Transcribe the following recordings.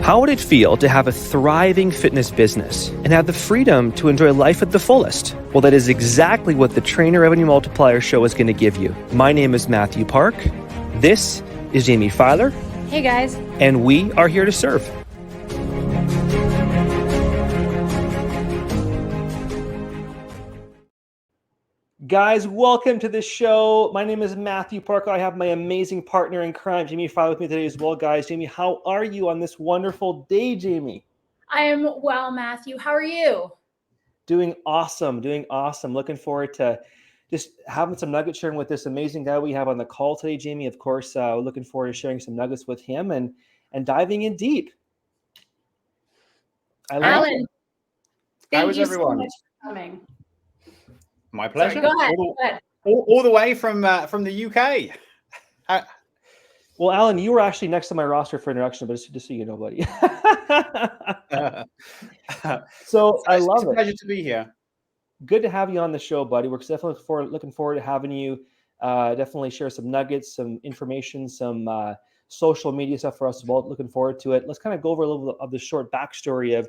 How would it feel to have a thriving fitness business and have the freedom to enjoy life at the fullest? Well, that is exactly what the Trainer Revenue Multiplier Show is going to give you. My name is Mathew Park. This is Jaime Filer. Hey guys. And we are here to serve. Guys, welcome to the show. My name is Mathew Parker. I have my amazing partner in crime, Jaime Filer, with me today as well. Guys, Jaime, how are you on this wonderful day, Jaime? I am well, Mathew. How are you? Doing awesome. Looking forward to just having some nugget sharing with this amazing guy we have on the call today, Jaime. Of course, looking forward to sharing some nuggets with him and diving in deep. Allan, thank you everyone? so much for coming. My pleasure. Sorry, go ahead. All the way from the UK. Well, Allan, you were actually next to my roster for introduction, but just so you know, buddy. So I love it. It's a pleasure to be here. Good to have you on the show, buddy. We're definitely looking forward to having you. Definitely share some nuggets, some information, some social media stuff for us as well. Looking forward to it. Let's kind of go over a little bit of the short backstory of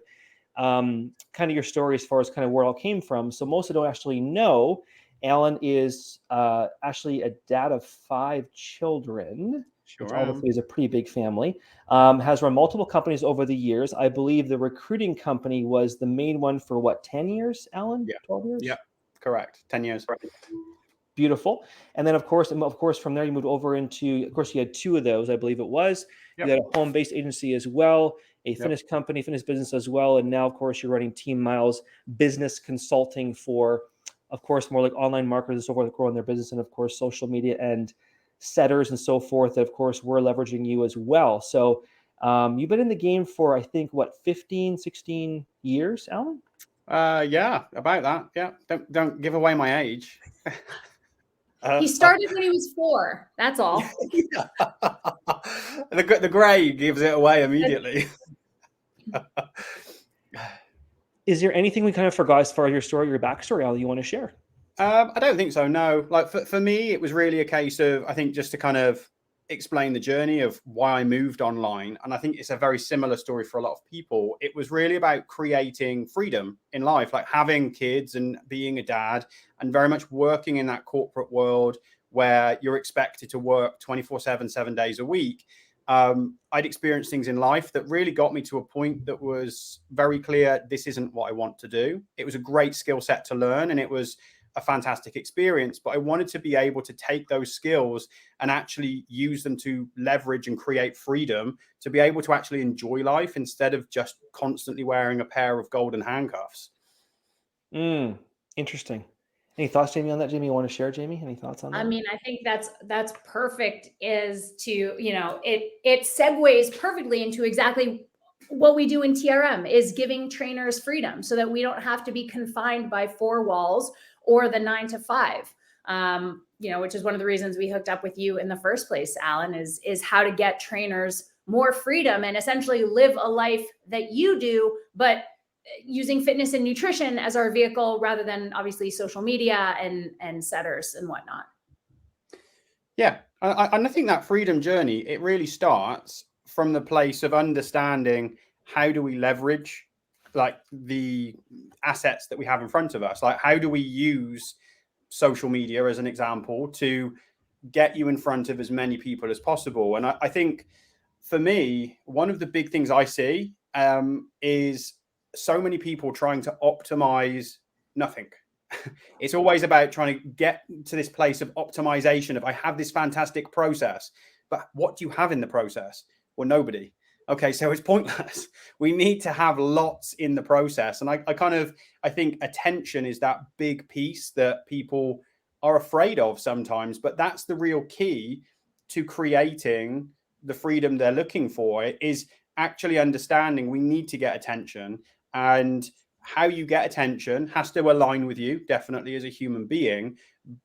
kind of your story as far as kind of where it all came from. So most don't actually know, Allan is actually a dad of 5 children. Sure, which obviously is a pretty big family. Has run multiple companies over the years. I believe the recruiting company was the main one for what, 10 years, Allan? Yeah. 12 years? Yeah, correct. 10 years. Beautiful. And then of course, from there you moved over into, of course, you had 2 of those, I believe it was. Yep. You had a home-based agency as well, a fitness company, fitness business as well. And now, of course, you're running Team Miles business consulting for, of course, more like online marketers and so forth, growing their business, and of course, social media and setters and so forth. Of course, we're leveraging you as well. So you've been in the game for, I think, what, 15, 16 years, Allan? Yeah, about that. Yeah, don't give away my age. He started when he was 4. That's all. The grade gives it away immediately. Is there anything we kind of forgot as far as your story, your backstory, Allan, you want to share? I don't think so, no. Like for me, it was really a case of, I think, just to kind of explain the journey of why I moved online. And I think it's a very similar story for a lot of people. It was really about creating freedom in life, like having kids and being a dad, and very much working in that corporate world where you're expected to work 24/7, 7 days a week. I'd experienced things in life that really got me to a point that was very clear, this isn't what I want to do. It was a great skill set to learn, and it was a fantastic experience, but I wanted to be able to take those skills and actually use them to leverage and create freedom, to be able to actually enjoy life instead of just constantly wearing a pair of golden handcuffs. Interesting. Any thoughts, Jaime, on that? Jaime, you want to share, Jaime? Any thoughts on that? I mean, I think that's perfect, is to, it segues perfectly into exactly what we do in TRM, is giving trainers freedom so that we don't have to be confined by 4 walls or the 9 to 5, which is one of the reasons we hooked up with you in the first place, Allan, is how to get trainers more freedom and essentially live a life that you do, but using fitness and nutrition as our vehicle rather than obviously social media and setters and whatnot. Yeah. And I think that freedom journey, it really starts from the place of understanding how do we leverage like the assets that we have in front of us. Like, how do we use social media as an example to get you in front of as many people as possible? And I think for me, one of the big things I see is so many people trying to optimize nothing. It's always about trying to get to this place of optimization of, I have this fantastic process, but what do you have in the process? Well, nobody. Okay, so it's pointless. We need to have lots in the process. And I think attention is that big piece that people are afraid of sometimes, but that's the real key to creating the freedom they're looking for, is actually understanding we need to get attention, and how you get attention has to align with you, definitely, as a human being,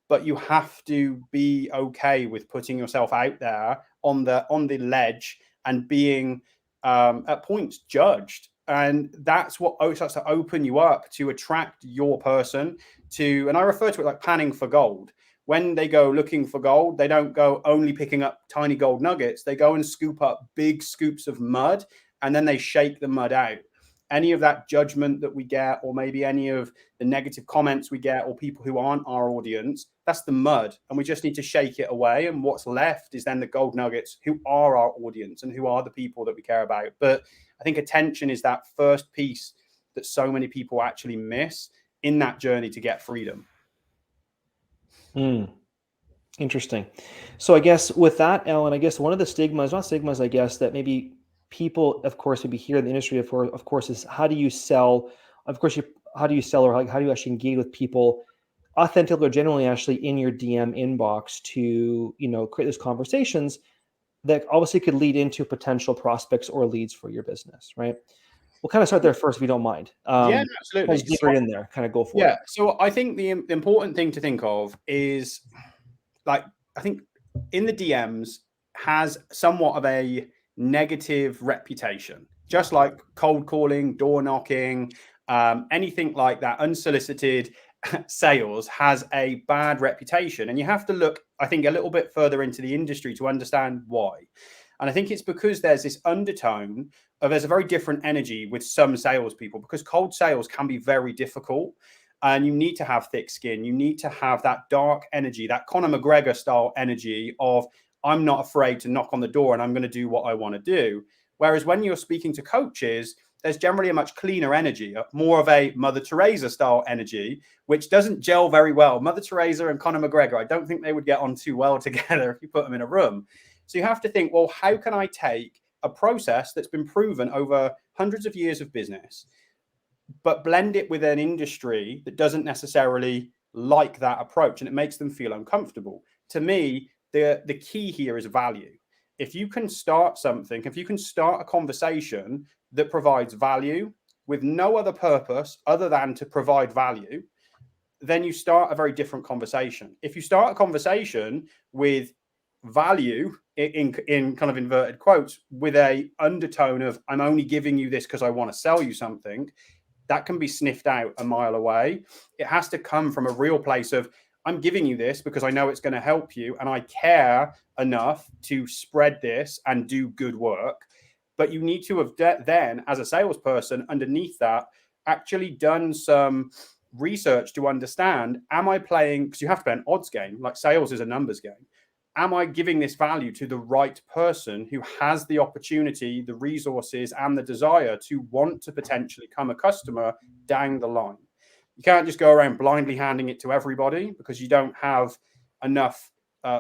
but you have to be okay with putting yourself out there on the ledge and being at points judged. And that's what starts to open you up to attract your person to, and I refer to it like panning for gold. When they go looking for gold, they don't go only picking up tiny gold nuggets. They go and scoop up big scoops of mud and then they shake the mud out. Any of that judgment that we get, or maybe any of the negative comments we get, or people who aren't our audience, that's the mud. And we just need to shake it away. And what's left is then the gold nuggets, who are our audience and who are the people that we care about. But I think attention is that first piece that so many people actually miss in that journey to get freedom. Interesting. So I guess with that, Allan, I guess one of the stigmas, not stigmas, I guess, that maybe people, of course, maybe here in the industry, of course, is how do you sell? Of course, how do you sell, or how do you actually engage with people authentically or genuinely actually in your DM inbox to, create those conversations that obviously could lead into potential prospects or leads for your business, right? We'll kind of start there first, if you don't mind. Yeah, absolutely. Just deeper in there, kind of go for it. So I think the important thing to think of is, I think in the DMs has somewhat of a negative reputation, just like cold calling, door knocking, anything like that, unsolicited sales has a bad reputation. And you have to look, I think, a little bit further into the industry to understand why. And I think it's because there's this undertone of there's a very different energy with some salespeople, because cold sales can be very difficult. And you need to have thick skin. You need to have that dark energy, that Conor McGregor style energy of, I'm not afraid to knock on the door and I'm going to do what I want to do. Whereas when you're speaking to coaches, there's generally a much cleaner energy, more of a Mother Teresa style energy, which doesn't gel very well. Mother Teresa and Conor McGregor, I don't think they would get on too well together if you put them in a room. So you have to think, well, how can I take a process that's been proven over hundreds of years of business, but blend it with an industry that doesn't necessarily like that approach, and it makes them feel uncomfortable? To me, the key here is value. If you can start something, if you can start a conversation that provides value with no other purpose other than to provide value, then you start a very different conversation. If you start a conversation with value in kind of inverted quotes, with a undertone of, I'm only giving you this because I want to sell you something, that can be sniffed out a mile away. It has to come from a real place of, I'm giving you this because I know it's going to help you and I care enough to spread this and do good work. But you need to have then, as a salesperson, underneath that, actually done some research to understand, am I playing, because you have to play an odds game, like sales is a numbers game. Am I giving this value to the right person who has the opportunity, the resources, and the desire to want to potentially become a customer down the line? You can't just go around blindly handing it to everybody, because you don't have enough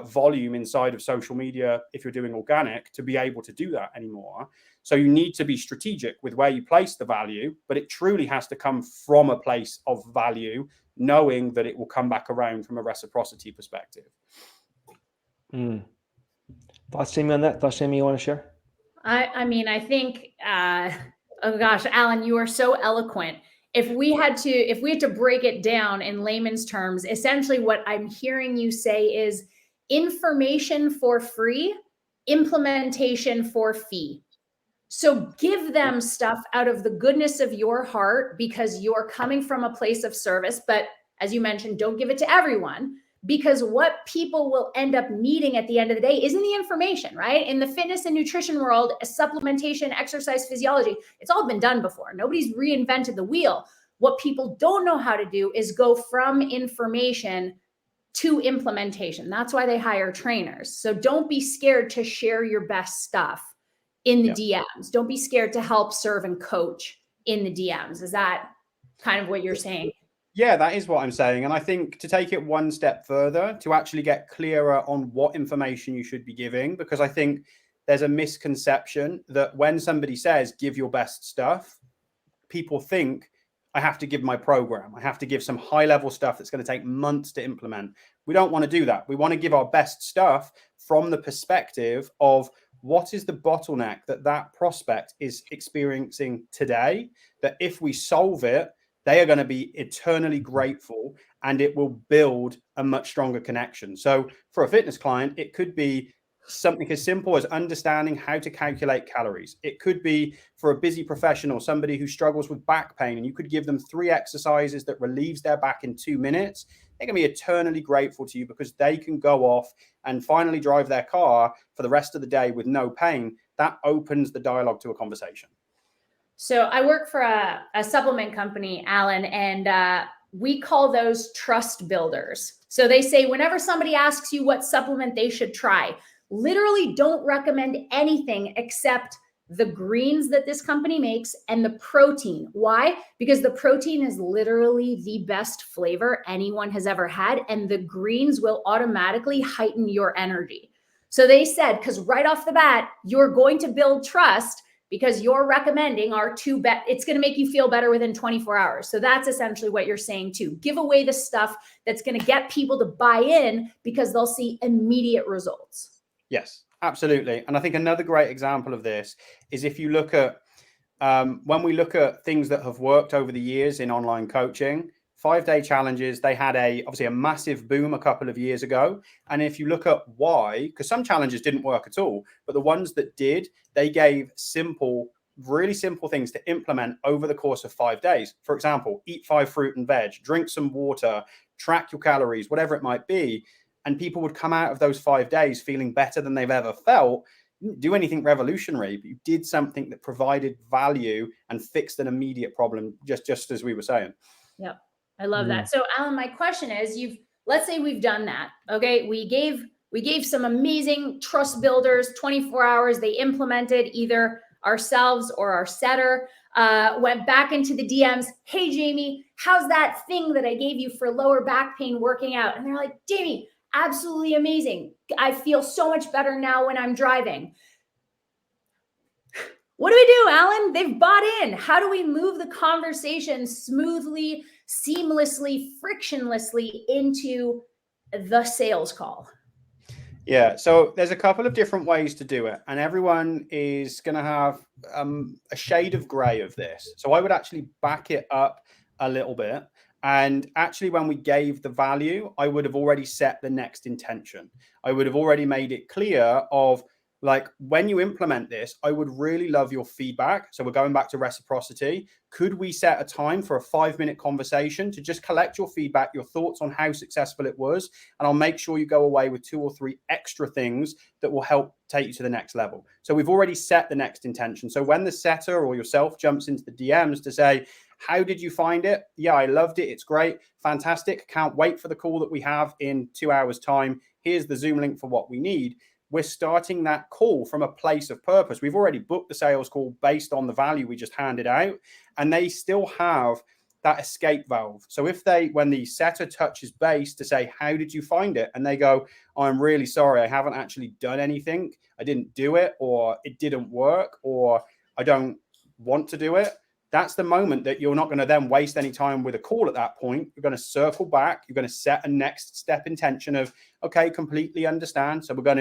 volume inside of social media, if you're doing organic, to be able to do that anymore. So you need to be strategic with where you place the value, but it truly has to come from a place of value, knowing that it will come back around from a reciprocity perspective. Thoughts, Jaime, on that? Thoughts, Jaime, you want to share? I mean, I think, oh gosh, Allan, you are so eloquent. If we had to break it down in layman's terms, essentially what I'm hearing you say is information for free, implementation for fee. So give them stuff out of the goodness of your heart, because you're coming from a place of service. But as you mentioned, don't give it to everyone, because what people will end up needing at the end of the day isn't the information, right? In the fitness and nutrition world, supplementation, exercise physiology, it's all been done before. Nobody's reinvented the wheel. What people don't know how to do is go from information to implementation. That's why they hire trainers. So don't be scared to share your best stuff in the DMs. Don't be scared to help serve and coach in the DMs. Is that kind of what you're saying? Yeah, that is what I'm saying. And I think to take it one step further, to actually get clearer on what information you should be giving, because I think there's a misconception that when somebody says, give your best stuff, people think, I have to give my program. I have to give some high level stuff that's going to take months to implement. We don't want to do that. We want to give our best stuff from the perspective of, what is the bottleneck that prospect is experiencing today, that if we solve it, they are going to be eternally grateful, and it will build a much stronger connection. So for a fitness client, it could be something as simple as understanding how to calculate calories. It could be for a busy professional, somebody who struggles with back pain, and you could give them 3 exercises that relieves their back in 2 minutes. They're going to be eternally grateful to you, because they can go off and finally drive their car for the rest of the day with no pain. That opens the dialogue to a conversation. So I work for a supplement company, Allan, and we call those trust builders. So they say whenever somebody asks you what supplement they should try, literally don't recommend anything except the greens that this company makes and the protein. Why? Because the protein is literally the best flavor anyone has ever had, and the greens will automatically heighten your energy. So they said, because right off the bat, you're going to build trust because you're recommending our two bet. It's going to make you feel better within 24 hours. So that's essentially what you're saying too. Give away the stuff that's going to get people to buy in because they'll see immediate results. Yes, absolutely. And I think another great example of this is if you look at when we look at things that have worked over the years in online coaching, 5-day challenges, they had obviously a massive boom a couple of years ago. And if you look at why, because some challenges didn't work at all, but the ones that did, they gave really simple things to implement over the course of 5 days. For example, eat 5 fruit and veg, drink some water, track your calories, whatever it might be. And people would come out of those 5 days feeling better than they've ever felt. You didn't do anything revolutionary, but you did something that provided value and fixed an immediate problem, just as we were saying. Yep. I love that. So Allan, my question is, let's say we've done that. Okay. We gave some amazing trust builders 24 hours. They implemented either ourselves or our setter, went back into the DMs. Hey, Jaime, how's that thing that I gave you for lower back pain working out? And they're like, Jaime, absolutely amazing. I feel so much better now when I'm driving. What do we do, Allan? They've bought in. How do we move the conversation smoothly, seamlessly, frictionlessly into the sales call? Yeah, so there's a couple of different ways to do it, and everyone is going to have a shade of gray of this. So I would actually back it up a little bit. And actually, when we gave the value, I would have already set the next intention. I would have already made it clear of, like, when you implement this, I would really love your feedback. So we're going back to reciprocity. Could we set a time for a 5-minute conversation to just collect your feedback, your thoughts on how successful it was? And I'll make sure you go away with 2 or 3 extra things that will help take you to the next level. So we've already set the next intention. So when the setter or yourself jumps into the DMs to say, how did you find it? Yeah, I loved it. It's great. Fantastic. Can't wait for the call that we have in 2 hours time. Here's the Zoom link for what we need. We're starting that call from a place of purpose. We've already booked the sales call based on the value we just handed out, and they still have that escape valve. So when the setter touches base to say, how did you find it? And they go, I'm really sorry, I haven't actually done anything. I didn't do it, or it didn't work, or I don't want to do it. That's the moment that you're not going to then waste any time with a call at that point. You're going to circle back. You're going to set a next step intention of, okay, completely understand. So we're going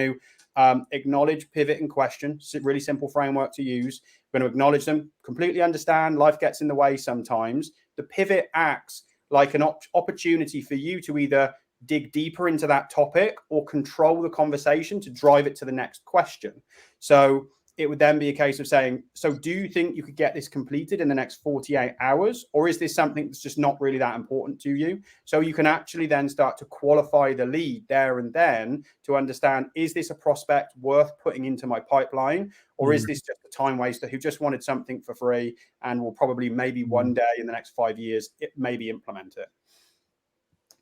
to acknowledge, pivot, and question. It's a really simple framework to use. We're going to acknowledge them, completely understand. Life gets in the way sometimes. The pivot acts like an opportunity for you to either dig deeper into that topic or control the conversation to drive it to the next question. So it would then be a case of saying, so do you think you could get this completed in the next 48 hours? Or is this something that's just not really that important to you? So you can actually then start to qualify the lead there and then to understand, is this a prospect worth putting into my pipeline? Or is this just a time waster who just wanted something for free and will probably maybe one day in the next 5 years, maybe implement it?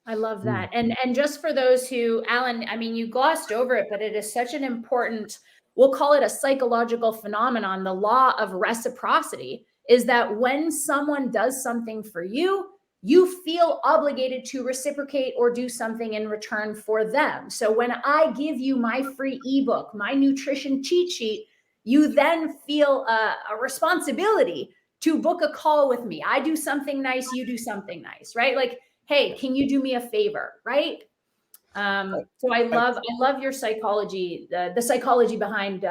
I love that. And just for those who, Allan, I mean, you glossed over it, but it is such an important, we'll call it a psychological phenomenon. The law of reciprocity is that when someone does something for you, you feel obligated to reciprocate or do something in return for them. So when I give you my free ebook, my nutrition cheat sheet, you then feel a responsibility to book a call with me. I do something nice, you do something nice, right? Like, hey, can you do me a favor, right? So I love your psychology, the psychology behind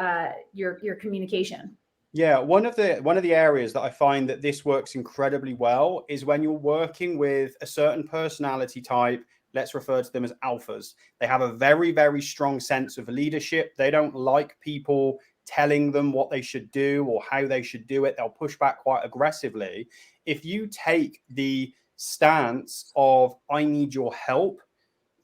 your communication. Yeah, one of the areas that I find that this works incredibly well is when you're working with a certain personality type. Let's refer to them as alphas. They have a very, very strong sense of leadership. They don't like people telling them what they should do or how they should do it. They'll push back quite aggressively. If you take the stance of, I need your help,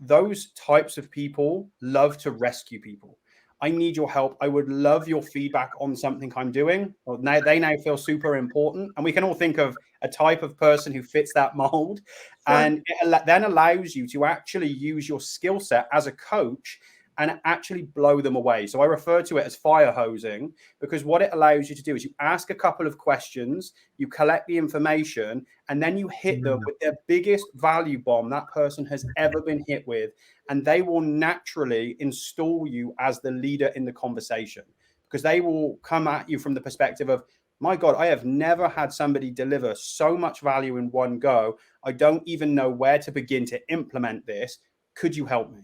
those types of people love to rescue people. I need your help. I would love your feedback on something I'm doing. Well, now they now feel super important. And we can all think of a type of person who fits that mold. Sure. And it then allows you to actually use your skill set as a coach and actually blow them away. So I refer to it as fire hosing, because what it allows you to do is you ask a couple of questions, you collect the information, and then you hit them with the biggest value bomb that person has ever been hit with. And they will naturally install you as the leader in the conversation, because they will come at you from the perspective of, my God, I have never had somebody deliver so much value in one go. I don't even know where to begin to implement this. Could you help me?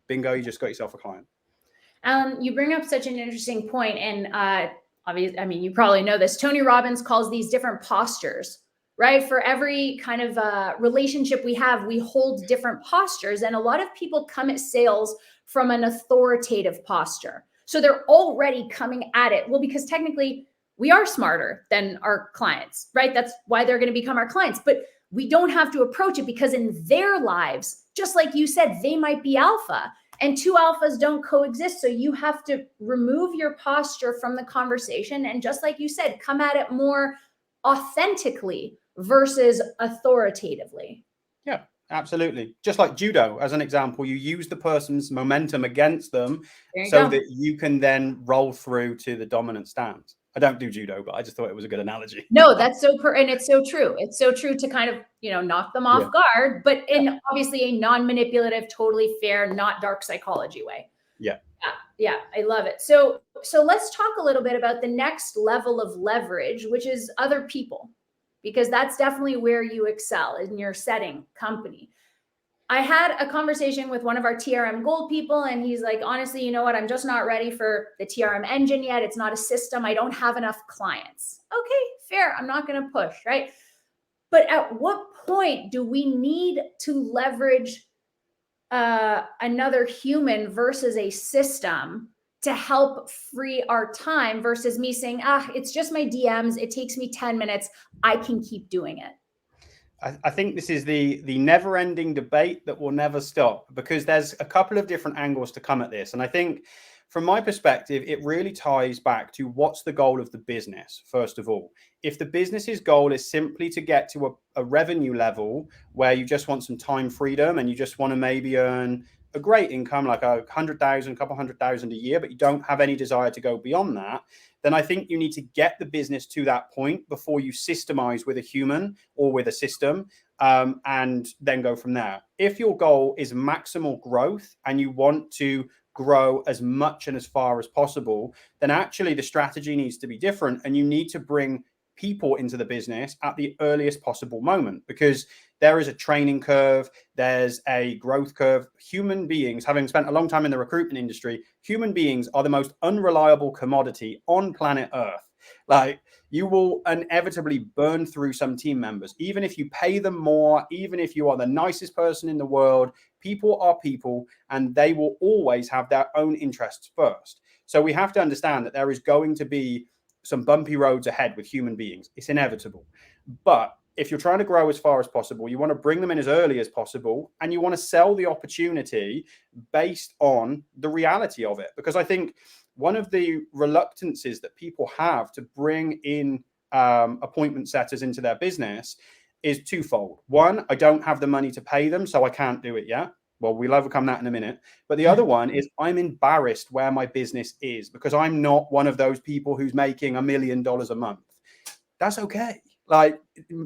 Bingo, you just got yourself a client. Allan, you bring up such an interesting point, and obviously, I mean, you probably know this. Tony Robbins calls these different postures, right? For every kind of relationship we have, we hold different postures, and a lot of people come at sales from an authoritative posture. So they're already coming at it. Well, because technically we are smarter than our clients, right? That's why they're going to become our clients. But we don't have to approach it, because in their lives, just like you said, they might be alpha, and two alphas don't coexist. So you have to remove your posture from the conversation. And just like you said, come at it more authentically versus authoritatively. Yeah, absolutely. Just like judo, as an example, you use the person's momentum against them so that you can then roll through to the dominant stance. I don't do judo, but I just thought it was a good analogy. No, that's so and it's so true. It's so true to kind of, knock them off guard, but in obviously a non-manipulative, totally fair, not dark psychology way. Yeah. Yeah, I love it. So let's talk a little bit about the next level of leverage, which is other people, because that's definitely where you excel in your setting, company. I had a conversation with one of our TRM Gold people, and he's like, honestly, you know what? I'm just not ready for the TRM engine yet. It's not a system. I don't have enough clients. Okay, fair. I'm not going to push, right? But at what point do we need to leverage another human versus a system to help free our time versus me saying, it's just my DMs. It takes me 10 minutes. I can keep doing it. I think this is the never-ending debate that will never stop, because there's a couple of different angles to come at this. And I think from my perspective, it really ties back to what's the goal of the business, first of all. If the business's goal is simply to get to a revenue level where you just want some time freedom and you just want to maybe earn a great income, like $100,000, couple $100,000 a year, but you don't have any desire to go beyond that, then I think you need to get the business to that point before you systemize with a human or with a system, and then go from there. If your goal is maximal growth and you want to grow as much and as far as possible, then actually the strategy needs to be different, and you need to bring people into the business at the earliest possible moment, because there is a training curve, there's a growth curve. Human beings, having spent a long time in the recruitment industry, human beings are the most unreliable commodity on planet Earth. Like, you will inevitably burn through some team members, even if you pay them more, even if you are the nicest person in the world. People are people, and they will always have their own interests first. So we have to understand that there is going to be some bumpy roads ahead with human beings. It's inevitable. But if you're trying to grow as far as possible, you want to bring them in as early as possible, and you want to sell the opportunity based on the reality of it. Because I think one of the reluctances that people have to bring in appointment setters into their business is twofold. One, I don't have the money to pay them, so I can't do it yet. Well, we'll overcome that in a minute. But the other one is, I'm embarrassed where my business is, because I'm not one of those people who's making $1 million a month. That's okay. Like,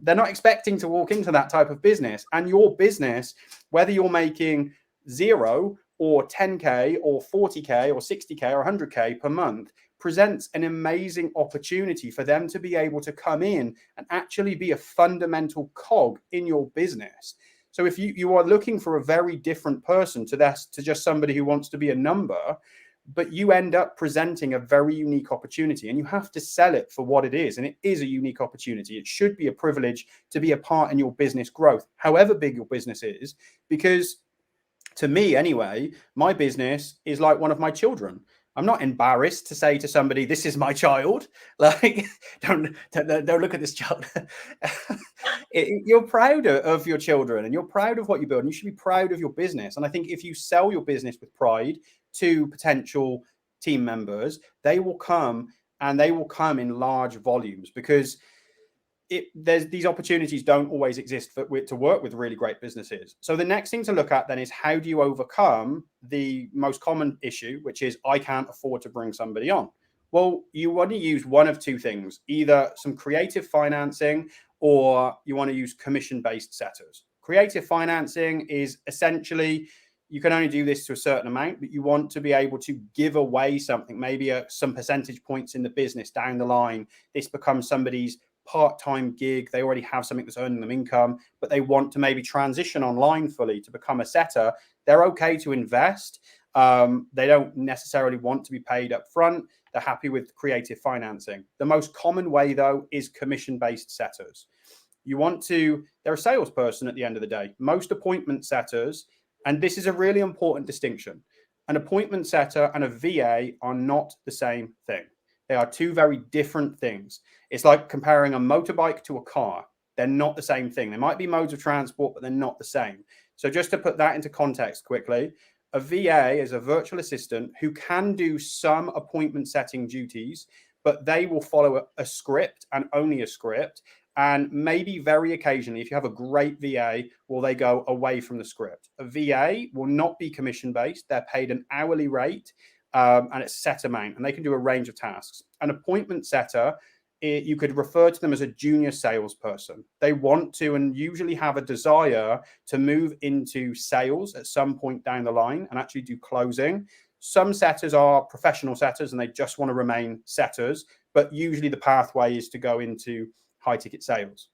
they're not expecting to walk into that type of business. And your business, whether you're making 0 or 10K or 40K or 60K or 100K per month, presents an amazing opportunity for them to be able to come in and actually be a fundamental cog in your business. So if you are looking for a very different person to just somebody who wants to be a number, but you end up presenting a very unique opportunity, and you have to sell it for what it is. And it is a unique opportunity. It should be a privilege to be a part in your business growth, however big your business is, because to me anyway, my business is like one of my children. I'm not embarrassed to say to somebody, this is my child. Like, don't look at this child. You're proud of your children, and you're proud of what you build, and you should be proud of your business. And I think if you sell your business with pride to potential team members, they will come, and they will come in large volumes, because there's these opportunities don't always exist to work with really great businesses. So the next thing to look at then is, how do you overcome the most common issue, which is, I can't afford to bring somebody on? Well, you want to use one of two things: either some creative financing, or you want to use commission-based setters. Creative financing is essentially, you can only do this to a certain amount, but you want to be able to give away something, maybe some percentage points in the business down the line. This becomes somebody's part-time gig. They already have something that's earning them income, but they want to maybe transition online fully to become a setter. They're okay to invest. They don't necessarily want to be paid up front. They're happy with creative financing. The most common way, though, is commission-based setters. They're a salesperson at the end of the day. Most appointment setters, and this is a really important distinction, an appointment setter and a VA are not the same thing. They are two very different things. It's like comparing a motorbike to a car. They're not the same thing. They might be modes of transport, but they're not the same. So just to put that into context quickly, a VA is a virtual assistant who can do some appointment setting duties, but they will follow a script, and only a script. And maybe very occasionally, if you have a great VA, will they go away from the script. A VA will not be commission-based. They're paid an hourly rate, and it's set amount, and they can do a range of tasks. An appointment setter, you could refer to them as a junior salesperson. They want to, and usually have a desire to, move into sales at some point down the line and actually do closing. Some setters are professional setters and they just want to remain setters, but usually the pathway is to go into high ticket sales.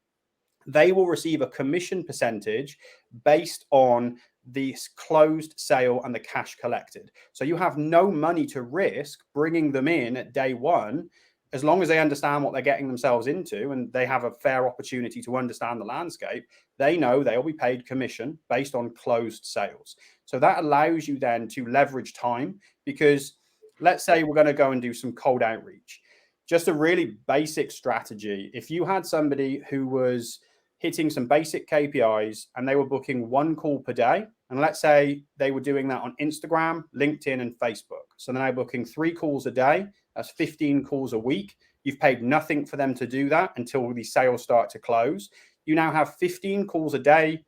They will receive a commission percentage based on the closed sale and the cash collected. So you have no money to risk bringing them in at day one, as long as they understand what they're getting themselves into and they have a fair opportunity to understand the landscape. They know they'll be paid commission based on closed sales. So that allows you then to leverage time, because let's say we're going to go and do some cold outreach. Just a really basic strategy. If you had somebody who was hitting some basic KPIs and they were booking one call per day, and let's say they were doing that on Instagram, LinkedIn, and Facebook. So they're now booking 3 calls a day. That's 15 calls a week. You've paid nothing for them to do that until the sales start to close. You now have 15 calls a day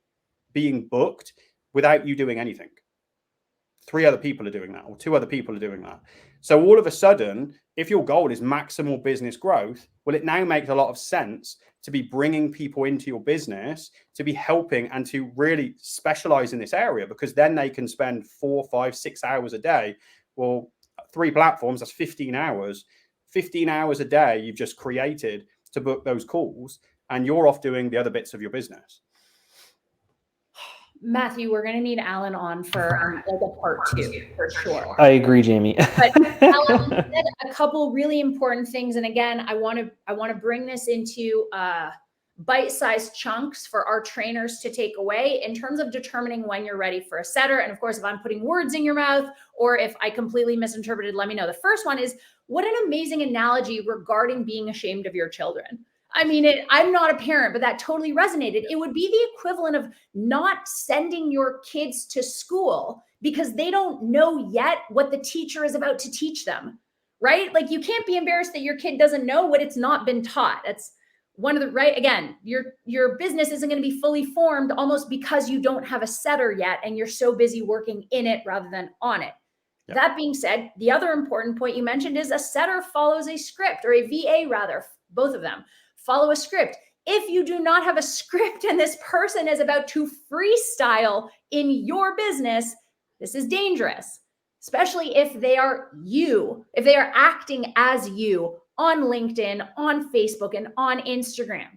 being booked without you doing anything. 3 other people are doing that, or 2 other people are doing that. So all of a sudden, if your goal is maximal business growth, well, it now makes a lot of sense to be bringing people into your business, to be helping and to really specialize in this area, because then they can spend 4, 5, 6 hours a day. Well, 3 platforms, that's 15 hours. 15 hours a day you've just created to book those calls, and you're off doing the other bits of your business. Mathew, we're going to need Allan on for like a part 2 for sure. I agree, Jaime. But Allan, you said a couple really important things, and again, I want to bring this into bite-sized chunks for our trainers to take away in terms of determining when you're ready for a setter. And of course, if I'm putting words in your mouth or if I completely misinterpreted, let me know. The first one is, what an amazing analogy regarding being ashamed of your children. I mean, I'm not a parent, but that totally resonated. It would be the equivalent of not sending your kids to school because they don't know yet what the teacher is about to teach them, right? Like, you can't be embarrassed that your kid doesn't know what it's not been taught. That's one of the, right? Again, your business isn't going to be fully formed almost because you don't have a setter yet and you're so busy working in it rather than on it. Yep. That being said, the other important point you mentioned is a setter follows a script, or a VA rather, both of them follow a script. If you do not have a script and this person is about to freestyle in your business, this is dangerous, especially if they are acting as you on LinkedIn, on Facebook, and on Instagram,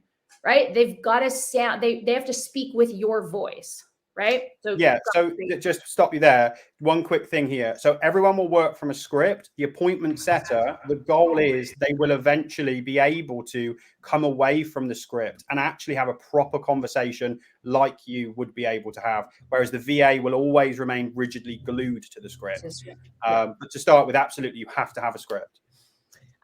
right? They've got to sound, they have to speak with your voice, right? So yeah, so just stop you there. One quick thing here. So everyone will work from a script. The appointment setter, the goal is they will eventually be able to come away from the script and actually have a proper conversation like you would be able to have, whereas the VA will always remain rigidly glued to the script. But to start with, absolutely, you have to have a script.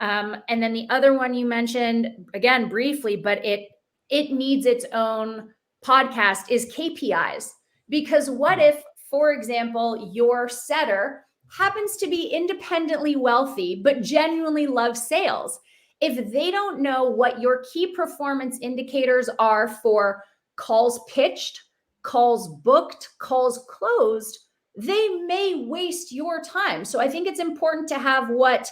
And then the other one you mentioned, again, briefly, but it needs its own podcast, is KPIs. Because what if, for example, your setter happens to be independently wealthy, but genuinely loves sales, if they don't know what your key performance indicators are for calls pitched, calls booked, calls closed, they may waste your time. So I think it's important to have what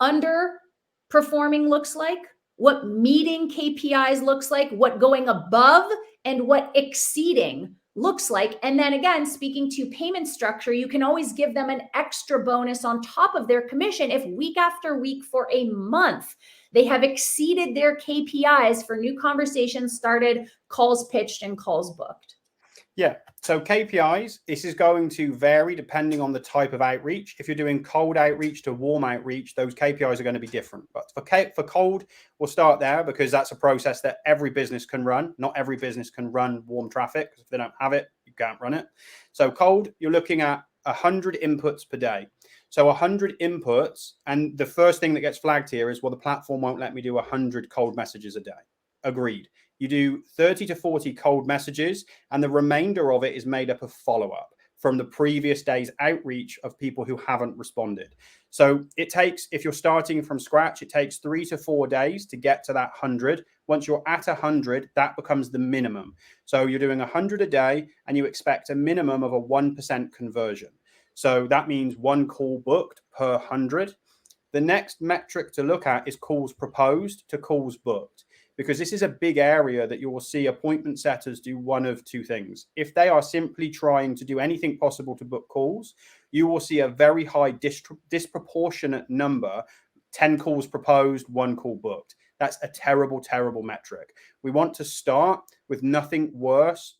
underperforming looks like, what meeting KPIs looks like, what going above, and what exceeding looks like. And then again, speaking to payment structure, you can always give them an extra bonus on top of their commission if week after week for a month they have exceeded their KPIs for new conversations started, calls pitched, and calls booked. Yeah. So KPIs, this is going to vary depending on the type of outreach. If you're doing cold outreach to warm outreach, those KPIs are going to be different. But for cold, we'll start there because that's a process that every business can run. Not every business can run warm traffic because if they don't have it, you can't run it. So cold, you're looking at 100 inputs per day. So 100 inputs. And the first thing that gets flagged here is, well, the platform won't let me do 100 cold messages a day. Agreed. You do 30 to 40 cold messages, and the remainder of it is made up of follow-up from the previous day's outreach of people who haven't responded. So it takes, if you're starting from scratch, it takes 3 to 4 days to get to that 100. Once you're at 100, that becomes the minimum. So you're doing 100 a day, and you expect a minimum of a 1% conversion. So that means 1 call booked per 100. The next metric to look at is calls proposed to calls booked, because this is a big area that you will see appointment setters do one of two things. If they are simply trying to do anything possible to book calls, you will see a very high disproportionate number, 10 calls proposed, 1 call booked. That's a terrible, terrible metric. We want to start with nothing worse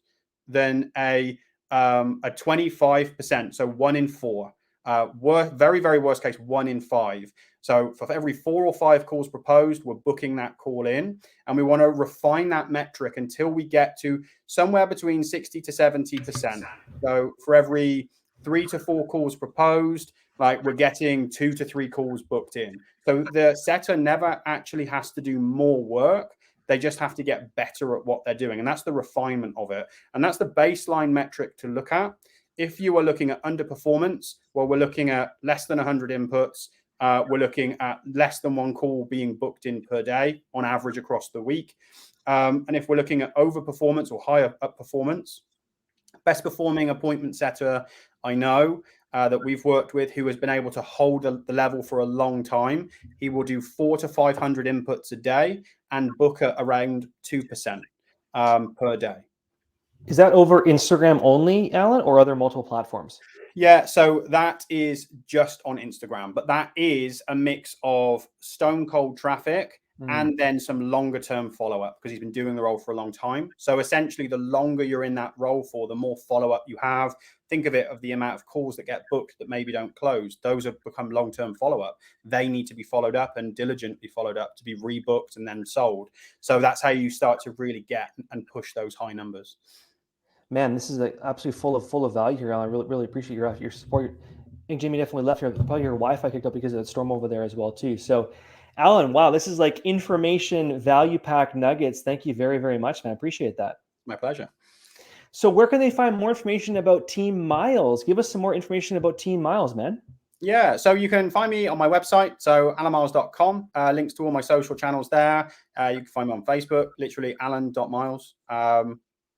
than a 25%, so 1 in 4. Very, very worst case, 1 in 5. So for every 4 or 5 calls proposed, we're booking that call in, and we want to refine that metric until we get to somewhere between 60 to 70%. So for every 3 to 4 calls proposed, like we're getting 2 to 3 calls booked in. So the setter never actually has to do more work. They just have to get better at what they're doing. And that's the refinement of it. And that's the baseline metric to look at. If you are looking at underperformance, well, we're looking at less than 100 inputs. We're looking at less than 1 call being booked in per day on average across the week. And if we're looking at overperformance or higher up performance, best performing appointment setter I know that we've worked with who has been able to hold the level for a long time, he will do 400 to 500 inputs a day and book at around 2% per day. Is that over Instagram only, Alan, or are there multiple platforms? Yeah, so that is just on Instagram, but that is a mix of stone cold traffic and then some longer term follow-up because he's been doing the role for a long time. So essentially, the longer you're in that role for, the more follow-up you have. Think of it of the amount of calls that get booked that maybe don't close. Those have become long-term follow-up. They need to be followed up and diligently followed up to be rebooked and then sold. So that's how you start to really get and push those high numbers. Man, this is like absolutely full of value here, Alan. I really appreciate your support. I think Jamie definitely left here. Probably your Wi-Fi kicked up because of the storm over there as well too. So, Alan, wow, this is like information value pack nuggets. Thank you very, very much, man. I appreciate that. My pleasure. So, where can they find more information about Team Miles? Give us some more information about Team Miles, man. Yeah, so you can find me on my website, so allanmiles.com. Links to all my social channels there. You can find me on Facebook, literally allan.miles.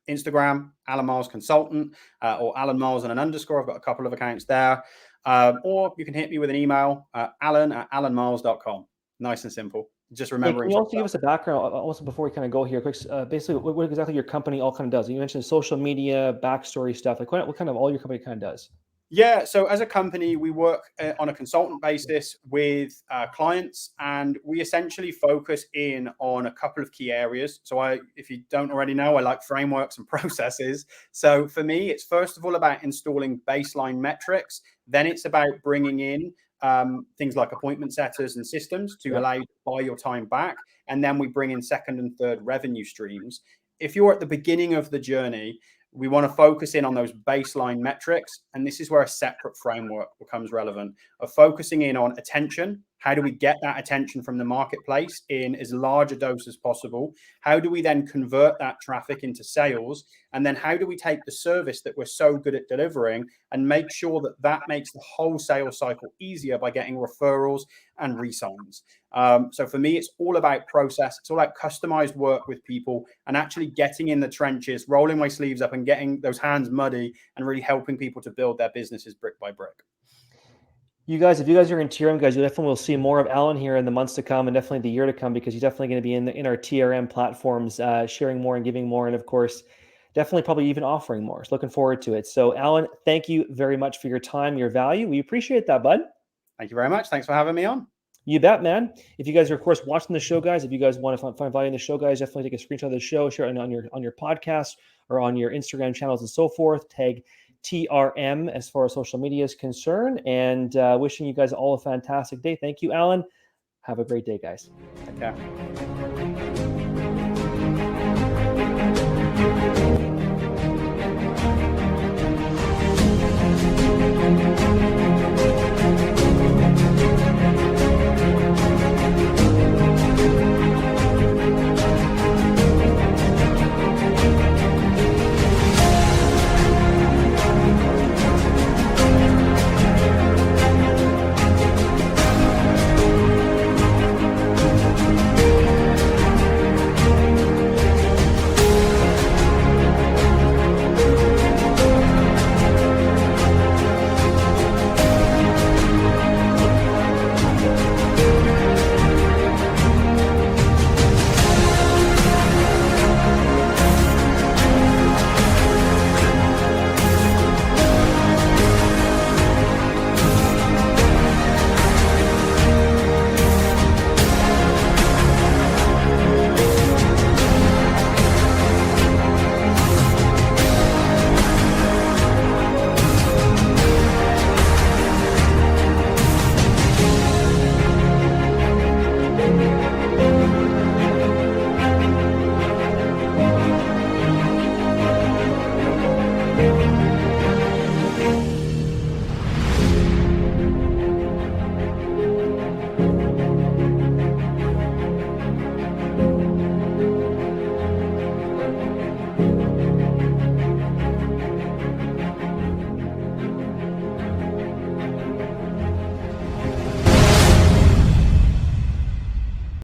Instagram, Allan Miles Consultant, or Allan Miles and an underscore. I've got a couple of accounts there. Or you can hit me with an email, allan@allanmiles.com. Nice and simple. Just remembering. Can you also give us a background, also before we kind of go here, quick, basically what exactly your company all kind of does? You mentioned social media, backstory stuff. Like what kind of all your company kind of does? Yeah, so as a company, we work on a consultant basis with clients, and we essentially focus in on a couple of key areas. So if you don't already know, I like frameworks and processes. So for me, it's first of all about installing baseline metrics. Then it's about bringing in things like appointment setters and systems to allow you to buy your time back. And then we bring in second and third revenue streams. If you're at the beginning of the journey, we want to focus in on those baseline metrics. And this is where a separate framework becomes relevant of focusing in on attention. How do we get that attention from the marketplace in as large a dose as possible? How do we then convert that traffic into sales? And then how do we take the service that we're so good at delivering and make sure that that makes the whole sales cycle easier by getting referrals and re-signs? So for me, it's all about process. It's all about customized work with people and actually getting in the trenches, rolling my sleeves up and getting those hands muddy and really helping people to build their businesses brick by brick. You guys, if you guys are in TRM, guys, you definitely will see more of Allan here in the months to come and definitely the year to come, because he's definitely going to be in our TRM platforms, sharing more and giving more, and of course, definitely probably even offering more. So looking forward to it. So Allan, thank you very much for your time, your value. We appreciate that, bud. Thank you very much. Thanks for having me on. You bet, man. If you guys are, of course, watching the show, guys, if you guys want to find value in the show, guys, definitely take a screenshot of the show, share it on your podcast or on your Instagram channels and so forth. Tag TRM as far as social media is concerned, and wishing you guys all a fantastic day. Thank you, Allan. Have a great day, guys. Take care.